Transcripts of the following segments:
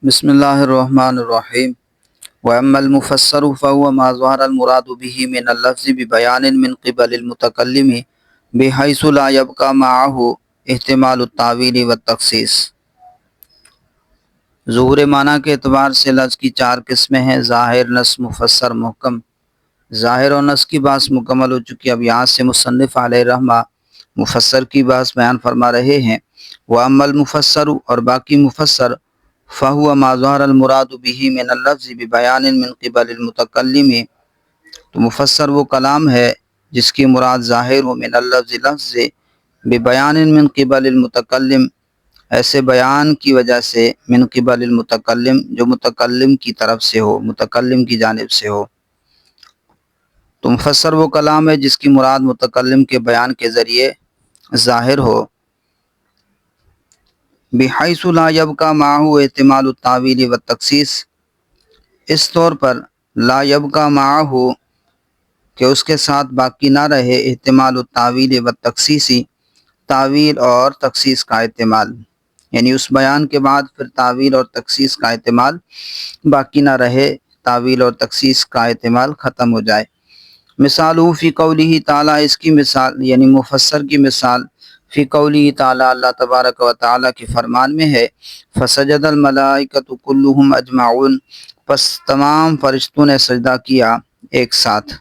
بسم اللہ الرحمن الرحیم وَأَمَّا الْمُفَسَّرُ فَهُوَ مَا ظَهَرَ الْمُرَادُ بِهِ مِنَ اللَّفْظِ بِبَيَانٍ مِنْ قِبَلِ الْمُتَكَلِّمِ بِحَيْثُ لَا يَبْقَى مَعَهُ احتمال التَّأْوِيلِ وَالتَّخْصِيصِ۔ ظہور معنی کے اعتبار سے لفظ کی چار قسمیں ہیں: ظاہر، نص، مفسر، محکم۔ ظاہر اور نص کی بحث مکمل ہو چکی، اب یہاں سے مصنف علیہ رحمہ مفسر کی بحث بیان فرما رہے ہیں۔ وَأَمَّا الْمُفَسَّرُ، اور باقی مفسر، فَهُوَ مَا ظَهَرَ الْمُرَادُ بِهِ مِنَ اللَّفْظِ بِبَيَانٍ مِنْ قِبَلِ الْمُتَكَلِّمِ، تو مفسر وہ کلام ہے جس کی مراد ظاہر ہو، من اللفظ، لفظ سے، بِبَيَانٍ مِنْ قِبَلِ الْمُتَكَلِّمِ، ایسے بیان کی وجہ سے، من قبل المتکلم، جو متکلم کی طرف سے ہو، متکلم کی جانب سے ہو۔ تو مفسر وہ کلام ہے جس کی مراد متکلم کے بیان کے ذریعے ظاہر ہو، بحیث لا یبقى معه احتمال التاویل والتخصیص، اس طور پر لا یبقى معه کہ اس کے ساتھ باقی نہ رہے احتمال التاویل والتخصیص، تعویل اور تخصیص کا احتمال، یعنی اس بیان کے بعد پھر تعویل اور تخصیص کا احتمال باقی نہ رہے، تعویل اور تخصیص کا احتمال ختم ہو جائے۔ مثال فی قولہ تعالیٰ، اس کی مثال یعنی مفسر کی مثال فی قولہ تعالیٰ، اللہ تبارک و تعالیٰ کے فرمان میں ہے، فسجد الملائکۃ کلہم اجمعون، پس تمام فرشتوں نے سجدہ کیا ایک ساتھ۔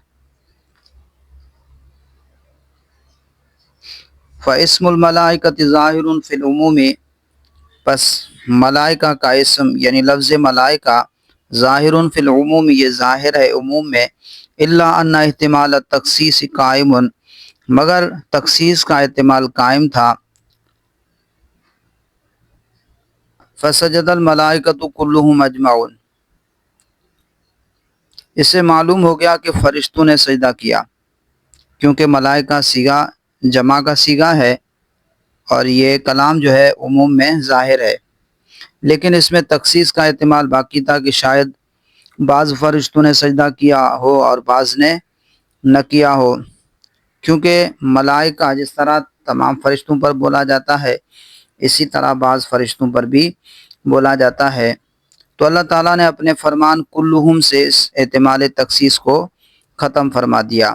فاسم الملائکۃ ظاہر فی العموم، پس ملائکہ کا اسم یعنی لفظ ملائکہ ظاہر فی العموم، یہ ظاہر ہے عموم میں، الا ان احتمال التخصیص قائم، مگر تخصیص کا احتمال قائم تھا۔ فسجد الملائکۃ کلہم اجمعون، اس سے معلوم ہو گیا کہ فرشتوں نے سجدہ کیا، کیونکہ ملائکہ صیغہ جمع کا صیغہ ہے اور یہ کلام جو ہے عموم میں ظاہر ہے، لیکن اس میں تخصیص کا احتمال باقی تھا کہ شاید بعض فرشتوں نے سجدہ کیا ہو اور بعض نے نہ کیا ہو، کیونکہ ملائکہ جس طرح تمام فرشتوں پر بولا جاتا ہے، اسی طرح بعض فرشتوں پر بھی بولا جاتا ہے۔ تو اللہ تعالیٰ نے اپنے فرمان کلہم سے اس احتمال تخصیص کو ختم فرما دیا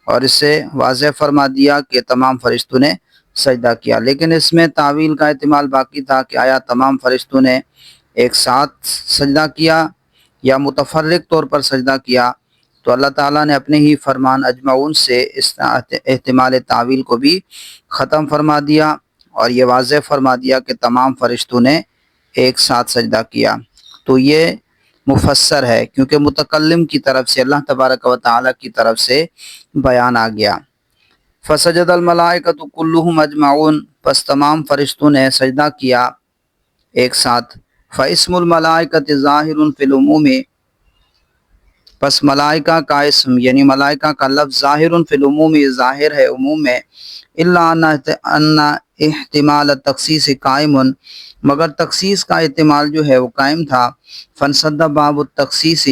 اور اس سے واضح فرما دیا کہ تمام فرشتوں نے سجدہ کیا، لیکن اس میں تعویل کا احتمال باقی تھا کہ آیا تمام فرشتوں نے ایک ساتھ سجدہ کیا یا متفرق طور پر سجدہ کیا۔ تو اللہ تعالیٰ نے اپنے ہی فرمان اجمعون سے اس احتمال تعویل کو بھی ختم فرما دیا اور یہ واضح فرما دیا کہ تمام فرشتوں نے ایک ساتھ سجدہ کیا۔ تو یہ مفسر ہے، کیونکہ متکلم کی طرف سے، اللہ تبارک و تعالیٰ کی طرف سے بیان آ گیا۔ فسجد الملائکۃ کلہم اجمعون، پس تمام فرشتوں نے سجدہ کیا ایک ساتھ۔ فاسم الملائکۃ ظاہر فی العموم، پس ملائکہ کا اسم یعنی ملائکہ کا لفظ ظاہر فی العموم، یہ ظاہر ہے عموم میں، الا ان احتمال التخصیص قائم، مگر تخصیص کا احتمال جو ہے وہ قائم تھا۔ فانسد باب التخصیص،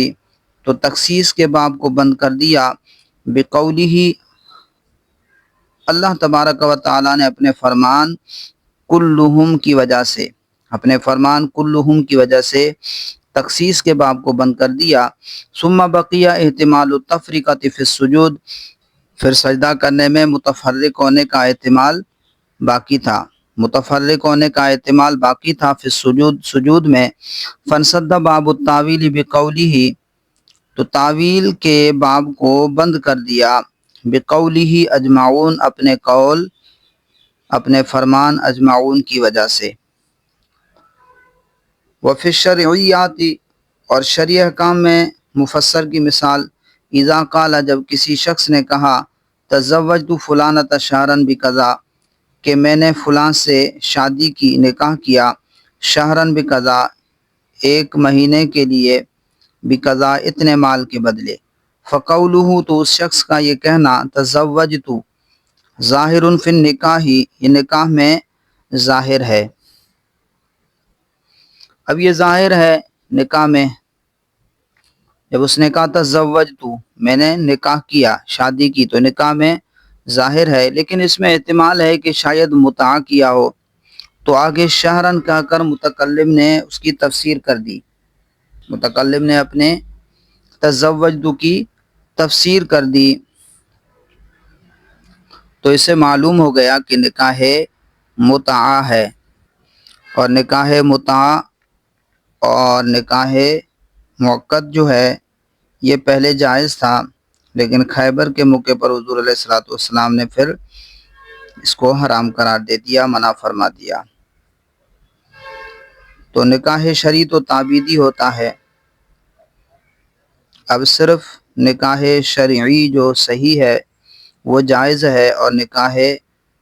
تو تخصیص کے باب کو بند کر دیا، بقولہ، اللہ تبارک و تعالیٰ نے اپنے فرمان کلہم کی وجہ سے، اپنے فرمان کلہم کی وجہ سے تخصیص کے باب کو بند کر دیا۔ ثم بقیہ احتمال التفریقۃ فی السجود، پھر سجدہ کرنے میں متفرق ہونے کا احتمال باقی تھا، متفرق ہونے کا احتمال باقی تھا فی السجود، سجود میں۔ فانسد باب التاویل بقولہ، تو تعویل کے باب کو بند کر دیا، بقولہ اجمعون، اپنے قول، اپنے فرمان اجمعون کی وجہ سے۔ وفی الشرعیات، اور شرعی احکام میں مفسر کی مثال، اذا قال، جب کسی شخص نے کہا، تزوجت فلانۃ شہرا بقضا، کہ میں نے فلاں سے شادی کی، نکاح کیا، شہرا بقضا، ایک مہینے کے لیے، بقضا، اتنے مال کے بدلے۔ فقولہ، تو اس شخص کا یہ کہنا، تزوجت ظاہر فی النکاح، یہ نکاح میں ظاہر ہے۔ اب یہ ظاہر ہے نکاح میں، جب اس نے کہا تزوجت، میں نے نکاح کیا، شادی کی، تو نکاح میں ظاہر ہے، لیکن اس میں احتمال ہے کہ شاید متع کیا ہو، تو آگے شہرن کہہ کر متکلم نے اس کی تفسیر کر دی، متکلم نے اپنے تزوجت کی تفسیر کر دی، تو اسے معلوم ہو گیا کہ نکاح متعہ ہے، اور نکاح متعہ اور نکاح موقت جو ہے یہ پہلے جائز تھا، لیکن خیبر کے موقع پر حضور علیہ الصلوۃ والسلام نے پھر اس کو حرام قرار دے دیا، منع فرما دیا۔ تو نکاح شرعی تو تعبیدی ہوتا ہے، اب صرف نکاح شرعی جو صحیح ہے وہ جائز ہے، اور نکاح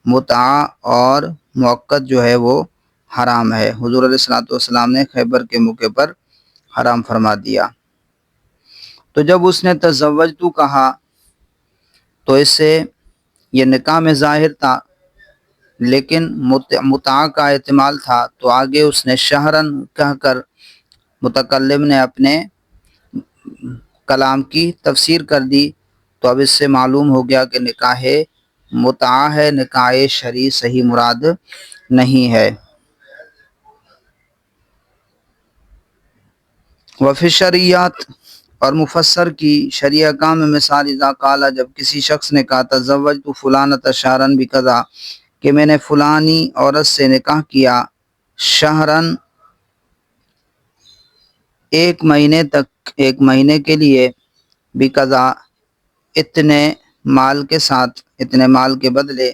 متعہ اور موقت جو ہے وہ حرام ہے، حضور علیہ الصلوۃ والسلام نے خیبر کے موقع پر حرام فرما دیا۔ تو جب اس نے تزوجت کہا تو اس سے یہ نکاح میں ظاہر تھا، لیکن متعہ کا احتمال تھا، تو آگے اس نے شہرن کہہ کر متکلم نے اپنے کلام کی تفسیر کر دی، تو اب اس سے معلوم ہو گیا کہ نکاح متعہ ہے، نکاح شرعی صحیح مراد نہیں ہے۔ وفی شریعت، اور مفسر کی شرعی احکام میں مثال اذا قال، جب کسی شخص نے کہا تزوجت فلانۃ شہرن بکذا، کہ میں نے فلانی عورت سے نکاح کیا شہرن ایک مہینے تک، ایک مہینے کے لیے، بکذا اتنے مال کے ساتھ، اتنے مال کے بدلے،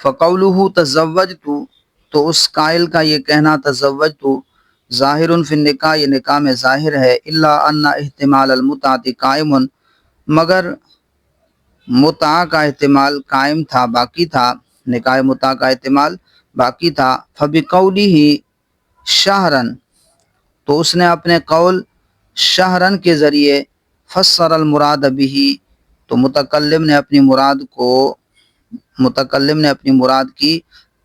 فقولہ تزوجت، تو اس قائل کا یہ کہنا تزوجت ظاہر فی النکاح، یہ نکاح میں ظاہر ہے، الا ان احتمال المتعۃ قائم، مگر متعہ کا احتمال قائم تھا، باقی تھا، نکاح متعہ کا احتمال باقی تھا، فبقولہ شہرن، تو اس نے اپنے قول شہرن کے ذریعے فسر المراد بہ، تو متکلم نے اپنی مراد کی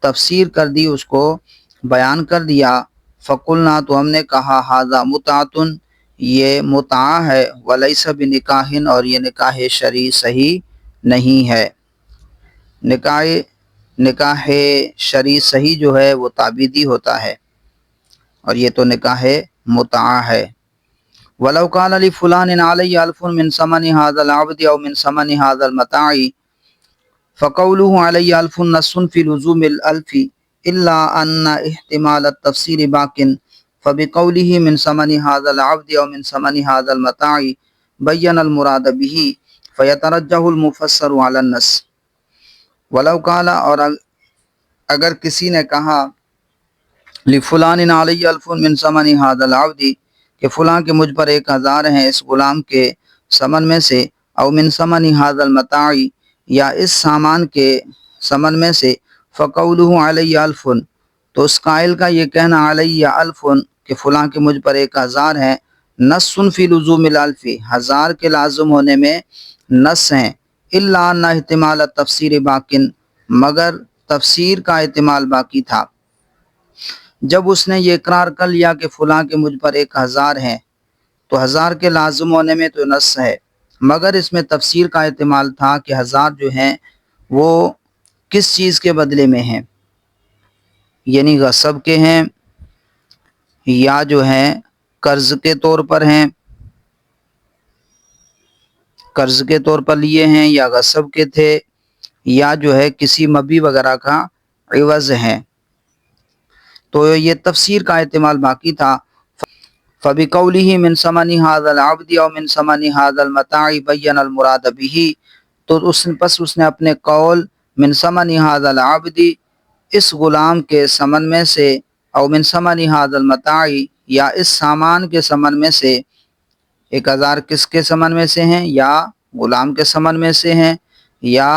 تفسیر کر دی، اس کو بیان کر دیا، فقلنا، تو ہم نے کہا ھذا متعۃ، یہ متعہ ہے، ولیس بنکاح، اور یہ نکاح شرعی صحیح نہیں ہے۔ نکاح شرعی صحیح جو ہے وہ تعبیدی ہوتا ہے، اور یہ تو نکاح متعہ ہے۔ وَلَوْ قَالَ لِفُلَانٍ عَلَيَّ أَلْفٌ مِّن ثَمَنِ هَذَا الْعَبْدِ أَوْ مِّن ثَمَنِ هَذَا الْمَتَاعِ فَقَوْلُهُ عَلَيَّ أَلْفٌ نَصٌّ فِي لُزُومِ الْأَلْفِ إِلَّا أَنَّ احْتِمَالَ التَّفْسِيرِ بَاقٍ، فَبِقَوْلِهِ مِّن ثَمَنِ هَذَا الْعَبْدِ أَوْ مِّن ثَمَنِ هَذَا الْمَتَاعِ بَيَّنَ الْمُرَادَ بِهِ فَيَتَرَجَّحُ الْمُفَسَّرُ عَلَى النَّصِّ۔ وَلَوْ قَالَ، اور اگر کسی نے کہا لِفُلَانٍ عَلَيَّ أَلْفٌ مِّن ثَمَنِ هَذَا الْعَبْدِ، کہ فلاں کے مجھ پر 1000 ہیں اس غلام کے ثمن میں سے، او من ثمن هذا المتاع، یا اس سامان کے ثمن میں سے، فقولہ علی الف، تو اس قائل کا یہ کہنا علی الف، کہ فلاں کے مجھ پر 1000 ہیں، نص فی لزوم الالف، 1000 کے لازم ہونے میں نص ہیں، الا ان احتمال التفسیر باقٍ، مگر تفسیر کا احتمال باقی تھا۔ جب اس نے یہ اقرار کر لیا کہ فلاں کے مجھ پر 1000 ہیں، تو 1000 کے لازم ہونے میں تو نص ہے، مگر اس میں تفسیر کا احتمال تھا کہ 1000 جو ہیں وہ کس چیز کے بدلے میں ہیں، یعنی غصب کے ہیں، یا جو ہیں قرض کے طور پر ہیں، قرض کے طور پر لیے ہیں، یا غصب کے تھے، یا جو ہے کسی مبی وغیرہ کا عوض ہیں، تو یہ تفسیر کا احتمال باقی تھا۔ فَبِقَوْلِهِ مِنْ ثَمَنِ هَذَا الْعَبْدِ أَوْ مِنْ ثَمَنِ هَذَا الْمَتَاعِ بَيَّنَ الْمُرَادَ بِهِ، تو اس نے اپنے قول من ثمن هذا العبد، اس غلام کے ثمن میں سے، او من ثمن هذا المتاع، یا اس سامان کے ثمن میں سے، 1000 کس کے ثمن میں سے ہیں، یا غلام کے ثمن میں سے ہیں، یا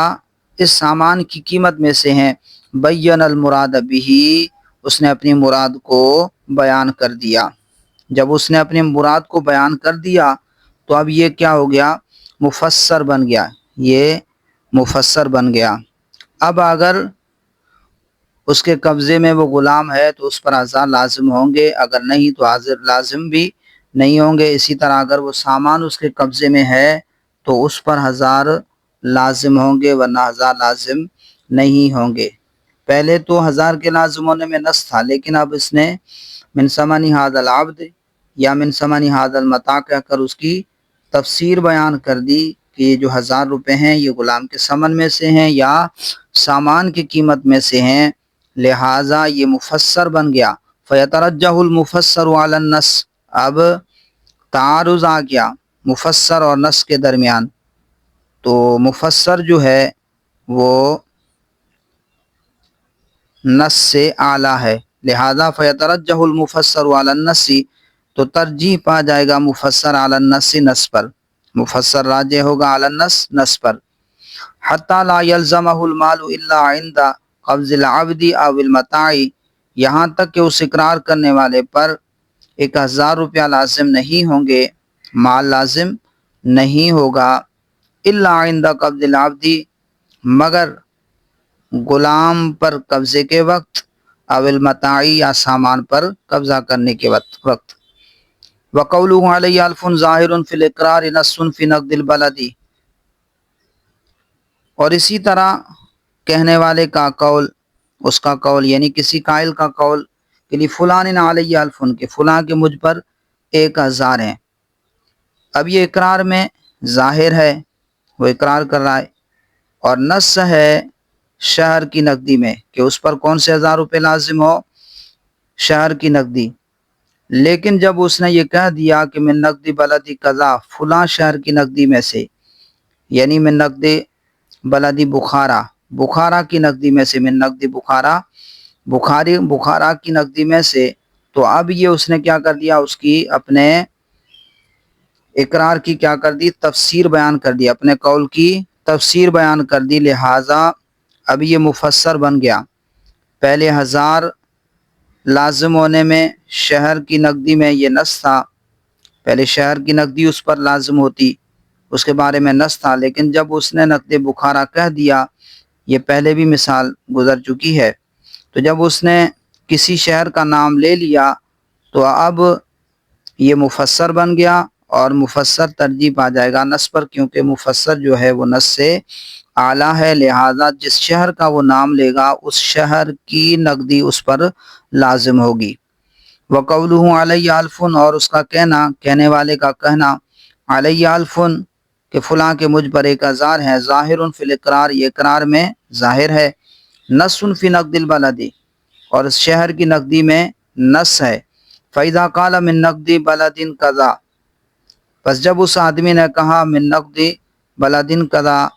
اس سامان کی قیمت میں سے ہیں، بین المراد به، اس نے اپنی مراد کو بیان کر دیا۔ جب اس نے اپنی مراد کو بیان کر دیا تو اب یہ کیا ہو گیا، مفسر بن گیا، یہ مفسر بن گیا۔ اب اگر اس کے قبضے میں وہ غلام ہے تو اس پر 1000 لازم ہوں گے، اگر نہیں تو حاضر لازم بھی نہیں ہوں گے۔ اسی طرح اگر وہ سامان اس کے قبضے میں ہے تو اس پر 1000 لازم ہوں گے، ورنہ 1000 لازم نہیں ہوں گے۔ پہلے تو 1000 کے لازم ہونے میں نص تھا، لیکن اب اس نے من ثمن ھذا العبد یا من ثمن ھذا المتاع کہہ کر اس کی تفسیر بیان کر دی کہ یہ جو 1000 روپے ہیں یہ غلام کے ثمن میں سے ہیں یا سامان کی قیمت میں سے ہیں، لہٰذا یہ مفسر بن گیا۔ فیترجح المفسر علی النص، اب تعارض آ گیا مفسر اور نص کے درمیان، تو مفسر جو ہے وہ نص سے اعلیٰ ہے، لہذا فیترجح المفسر علی النص، تو ترجیح پا جائے گا مفسر علی النص، نص پر، مفسر راجح ہوگا علی النص، نص پر۔ حتی لا یلزمہ المال الا عند قبض العبد او المتاع، یہاں تک کہ اس اقرار کرنے والے پر 1000 روپیہ لازم نہیں ہوں گے، مال لازم نہیں ہوگا، الا عند قبض العبد، مگر غلام پر قبضے کے وقت، او المتاع، یا سامان پر قبضہ کرنے کے وقت۔ وقولہ علیہ الف ظاہر فی الاقرار نص فی نقد البلد، اور اسی طرح کہنے والے کا قول، اس کا قول یعنی کسی قائل کا قول کہ لفلان علیہ الف، کہ فلاں کے مجھ پر 1000 ہیں، اب یہ اقرار میں ظاہر ہے، وہ اقرار کر رہا ہے، اور نص ہے شہر کی نقدی میں کہ اس پر کون سے 1000 روپے لازم ہو، شہر کی نقدی، لیکن جب اس نے یہ کہہ دیا کہ من نقد بلدی قضا، فلاں شہر کی نقدی میں سے، یعنی من نقد بلدی بخارا، بخارا کی نقدی میں سے، من نقد بخارا، بخارا کی نقدی میں سے، تو اب یہ اس نے کیا کر دیا، اس کی اپنے اقرار کی کیا کر دی، تفسیر بیان کر دی، اپنے قول کی تفسیر بیان کر دی، لہٰذا اب یہ مفسر بن گیا۔ پہلے 1000 لازم ہونے میں شہر کی نقدی میں یہ نص تھا، پہلے شہر کی نقدی اس پر لازم ہوتی، اس کے بارے میں نص تھا، لیکن جب اس نے نقد بخارا کہہ دیا، یہ پہلے بھی مثال گزر چکی ہے، تو جب اس نے کسی شہر کا نام لے لیا تو اب یہ مفسر بن گیا، اور مفسر ترجیح پا جائے گا نص پر، کیونکہ مفسر جو ہے وہ نص سے اعلیٰ ہے، لہٰذا جس شہر کا وہ نام لے گا اس شہر کی نقدی اس پر لازم ہوگی۔ وقولہ علیہ الف، اور اس کا کہنا، کہنے والے کا کہنا، علیہ الف، کہ فلاں کے مجھ پر 1000 ہیں، ظاہر فی الاقرار، یہ اقرار میں ظاہر ہے، نص فی نقد البلد، اور اس شہر کی نقدی میں نص ہے، فَإِذَا قَالَ مِن نَقْدِ بَلَدٍ قَضَا، پس جب اس آدمی نے کہا من نقد بلدن قضا،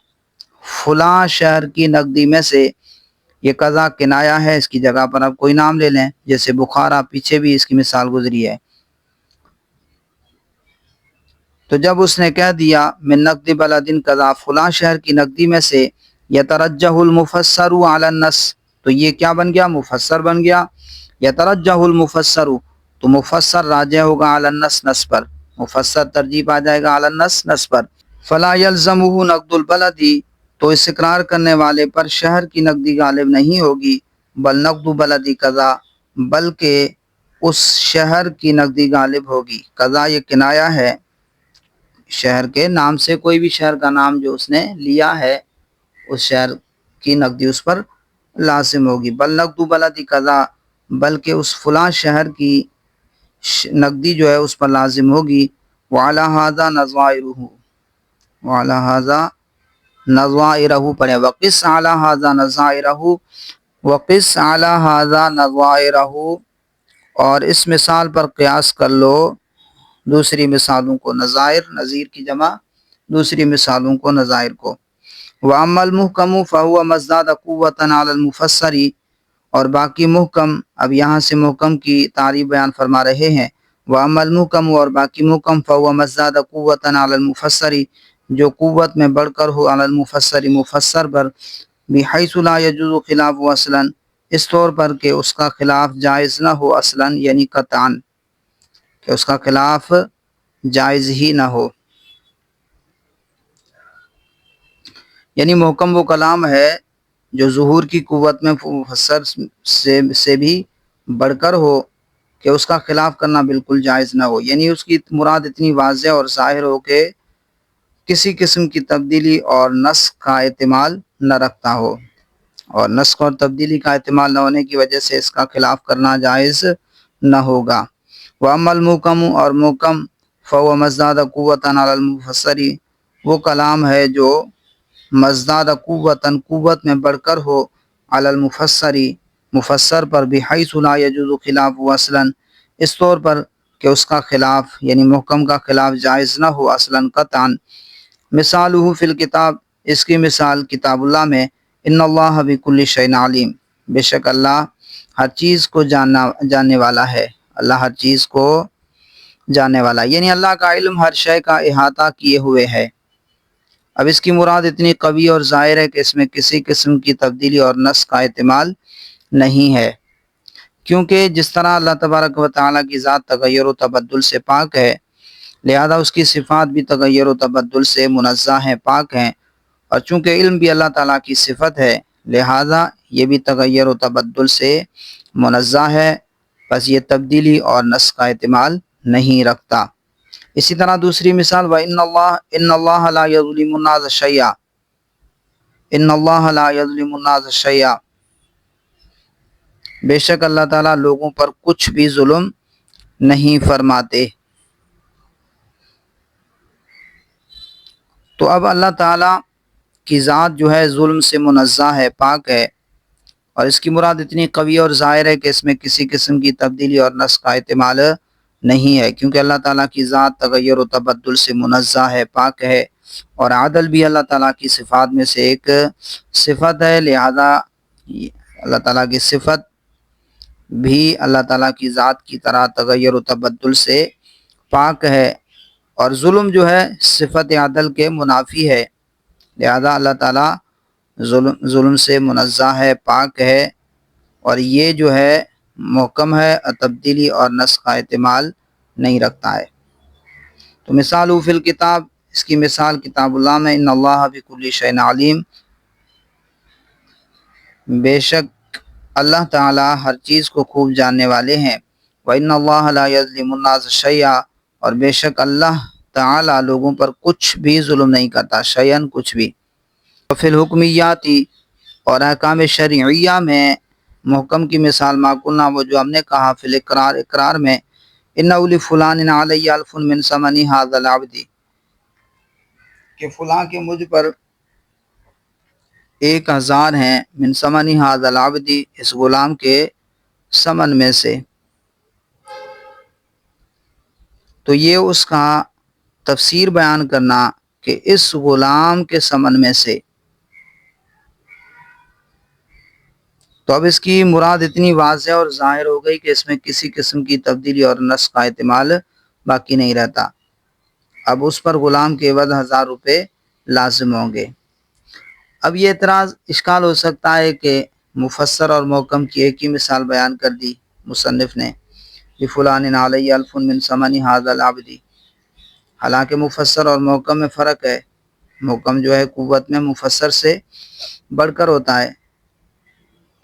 فلاں شہر کی نقدی میں سے، یہ قضا کنایا ہے، اس کی جگہ پر اب کوئی نام لے لیں، جیسے بخارا، پیچھے بھی اس کی مثال گزری ہے، تو جب اس نے کہہ دیا من نقد بلدن قضا، فلاں شہر کی نقدی میں سے، یترجح المفسر علی النص، تو یہ کیا بن گیا، مفسر بن گیا، یترجح المفسر، تو مفسر راجح ہوگا علی النص، نص پر، مفسر ترجیح آ جائے گا علی النص، نص پر۔ فلا یلزمہ نقد البلد، تو اس اقرار کرنے والے پر شہر کی نقدی غالب نہیں ہوگی، بل نقد بلدی قضا، بلکہ اس شہر کی نقدی غالب ہوگی، قضا یہ کنایا ہے شہر کے نام سے، کوئی بھی شہر کا نام جو اس نے لیا ہے اس شہر کی نقدی اس پر لازم ہوگی، بل نقد بلدی قضا، بلکہ اس فلاں شہر کی نقدی جو ہے اس پر لازم ہوگی۔ وعلی ھذا نظائرہ، وعلی ھذا نظائرہ پڑھیں، وقس علی ھذا نظائرہ، وقس علی ھذا نظائرہ، اور اس مثال پر قیاس کر لو دوسری مثالوں کو، نظائر، نظیر کی جمع، دوسری مثالوں کو، نظائر کو۔ وَأَمَّا الْمُحْكَمُ فَهُوَ مَا ازْدَادَ قُوَّةً عَلَى الْمُفَسَّرِ، اور باقی محکم، اب یہاں سے محکم کی تعریف بیان فرما رہے ہیں، وَأَمَّا الْمُحْكَمُ، اور باقی محکم، فَهُوَ مَا ازْدَادَ قُوَّةً عَلَى الْمُفَسَّرِ، جو قوت میں بڑھ کر ہو، علی المفسر، مفسر پر، بِحَيْثُ لَا يَجُوزُ خِلَافُهُ اصلاً، اس طور پر کہ اس کا خلاف جائز نہ ہو اصلاً، یعنی قطعاً، کہ اس کا خلاف جائز ہی نہ ہو، یعنی محکم وہ کلام ہے جو ظہور کی قوت میں مفسر سے بھی بڑھ کر ہو کہ اس کا خلاف کرنا بالکل جائز نہ ہو، یعنی اس کی مراد اتنی واضح اور ظاہر ہو کہ کسی قسم کی تبدیلی اور نسخ کا احتمال نہ رکھتا ہو۔ اور نسخ اور تبدیلی کا احتمال نہ ہونے کی وجہ سے اس کا خلاف کرنا جائز نہ ہوگا۔ وَأَمَّا الْمُحْكَمُ اور محکم فَهُوَ مَزْدَادَ قُوَّةً عَلَى الْمُفَسَّرِ، وہ کلام ہے جو مزداد قوتاً قوت میں بڑھ کر ہو علی المفسری مفسر پر، بحیث لا یجوز خلاف اصلاً اس طور پر کہ اس کا خلاف یعنی محکم کا خلاف جائز نہ ہو اصلاً قطعاً۔ مثالہ فی الکتاب، اس کی مثال کتاب اللہ میں، ان اللہ بکل شیء علیم، بے شک اللہ ہر چیز کو جاننے والا ہے، اللہ ہر چیز کو جاننے والا ہے، یعنی اللہ کا علم ہر شے کا احاطہ کیے ہوئے ہے۔ اب اس کی مراد اتنی قوی اور ظاہر ہے کہ اس میں کسی قسم کی تبدیلی اور نسخ کا احتمال نہیں ہے، کیونکہ جس طرح اللہ تبارک و تعالیٰ کی ذات تغیر و تبدل سے پاک ہے، لہذا اس کی صفات بھی تغیر و تبدل سے منزہ ہیں، پاک ہیں، اور چونکہ علم بھی اللہ تعالیٰ کی صفت ہے، لہذا یہ بھی تغیر و تبدل سے منزہ ہے، بس یہ تبدیلی اور نسخ کا احتمال نہیں رکھتا۔ اسی طرح دوسری مثال ان اللہ لا یظلم الناس شیئا، ان اللہ لا یظلم الناس شیئا، بے شک اللہ تعالیٰ لوگوں پر کچھ بھی ظلم نہیں فرماتے۔ تو اب اللہ تعالیٰ کی ذات جو ہے ظلم سے منزہ ہے، پاک ہے، اور اس کی مراد اتنی قوی اور ظاہر ہے کہ اس میں کسی قسم کی تبدیلی اور نسخ کا احتمال نہیں ہے، کیونکہ اللہ تعالیٰ کی ذات تغیر و تبدل سے منزہ ہے، پاک ہے، اور عدل بھی اللہ تعالیٰ کی صفات میں سے ایک صفت ہے، لہذا اللہ تعالیٰ کی صفت بھی اللہ تعالیٰ کی ذات کی طرح تغیر و تبدل سے پاک ہے، اور ظلم جو ہے صفت عدل کے منافی ہے، لہذا اللہ تعالیٰ ظلم سے منزہ ہے، پاک ہے، اور یہ جو ہے محکم ہے، تبدیلی اور نسخ کا احتمال نہیں رکھتا ہے۔ تو مثال فی الکتاب، اس کی مثال کتاب اللہ میں، ان اللہ بکل شیء علیم، بے شک اللہ تعالیٰ ہر چیز کو خوب جاننے والے ہیں، وَإِنَّ اللَّهَ لَا يَظْلِمُ النَّاسَ شَيْئًا، اور بے شک اللہ تعالیٰ لوگوں پر کچھ بھی ظلم نہیں کرتا، شیئن کچھ بھی۔ وفی الحکمیاتی، اور احکام شرعیہ میں محکم کی مثال ما قلنا، وہ جو ہم نے کہا، فی الاقرار، اقرار میں، انہ لفلان علی الف من ثمن ھذا العبد، کہ فلاں کے مجھ پر 1000 ہیں، من ثمن ھذا العبد، اس غلام کے ثمن میں سے، تو یہ اس کا تفسیر بیان کرنا کہ اس غلام کے ثمن میں سے، تو اب اس کی مراد اتنی واضح اور ظاہر ہو گئی کہ اس میں کسی قسم کی تبدیلی اور نسخ کا احتمال باقی نہیں رہتا۔ اب اس پر غلام کے عوض 1000 روپے لازم ہوں گے۔ اب یہ اعتراض اشکال ہو سکتا ہے کہ مفسر اور محکم کی ایک ہی مثال بیان کر دی مصنف نے، لفلان علی الف من ثمن ھذا العبد، حالانکہ مفسر اور محکم میں فرق ہے، محکم جو ہے قوت میں مفسر سے بڑھ کر ہوتا ہے۔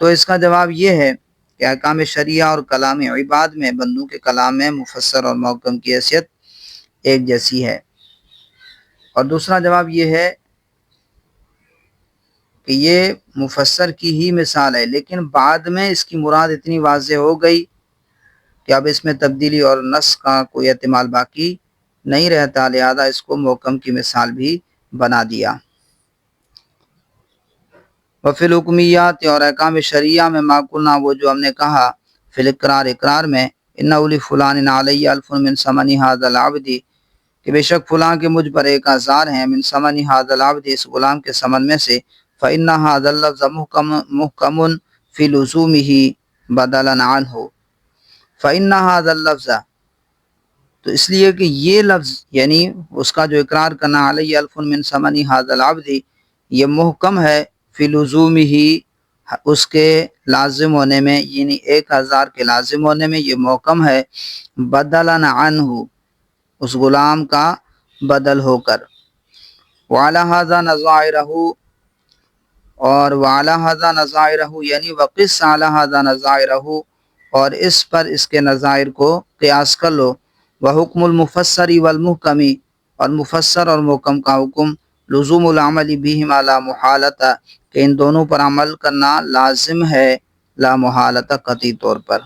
تو اس کا جواب یہ ہے کہ احکام شریعہ اور کلام عباد میں بندوں کے کلام میں مفسر اور محکم کی حیثیت ایک جیسی ہے، اور دوسرا جواب یہ ہے کہ یہ مفسر کی ہی مثال ہے، لیکن بعد میں اس کی مراد اتنی واضح ہو گئی کہ اب اس میں تبدیلی اور نسخ کا کوئی احتمال باقی نہیں رہتا، لہذا اس کو محکم کی مثال بھی بنا دیا۔ وفی الحکمیات، اور احکام شریعہ میں ما قلنا، وہ جو ہم نے کہا، فی الاقرار، اقرار میں، انہ لفلان علی الف من ثمن ھذا العبد، کہ بے شک فلاں کے مجھ پر 1000 ہیں، من ثمن ھذا العبد، اس غلام کے ثمن میں سے، فإن ھذا اللفظ محکم فی لزومہ بدلا عنہ، فإن ھذا اللفظ، تو اس لیے کہ یہ لفظ یعنی اس کا جو اقرار کرنا، علی الف من ثمن ھذا العبد، یہ محکم ہے فی لزومہ، اس کے لازم ہونے میں، یعنی 1000 کے لازم ہونے میں یہ محکم ہے، بدلا عنہ، اس غلام کا بدل ہو کر، وعلی ھذا نظائرہ، اور وعلی ھذا نظائرہ، یعنی وقس علی ھذا نظائرہ، اور اس پر اس کے نظائر کو قیاس کر لو، وحکم المفسر والمحکم، اور مفسر اور محکم کا حکم، لزوم العمل بہما لا محالۃ کہ ان دونوں پر عمل کرنا لازم ہے لا محالۃ قطعی طور پر۔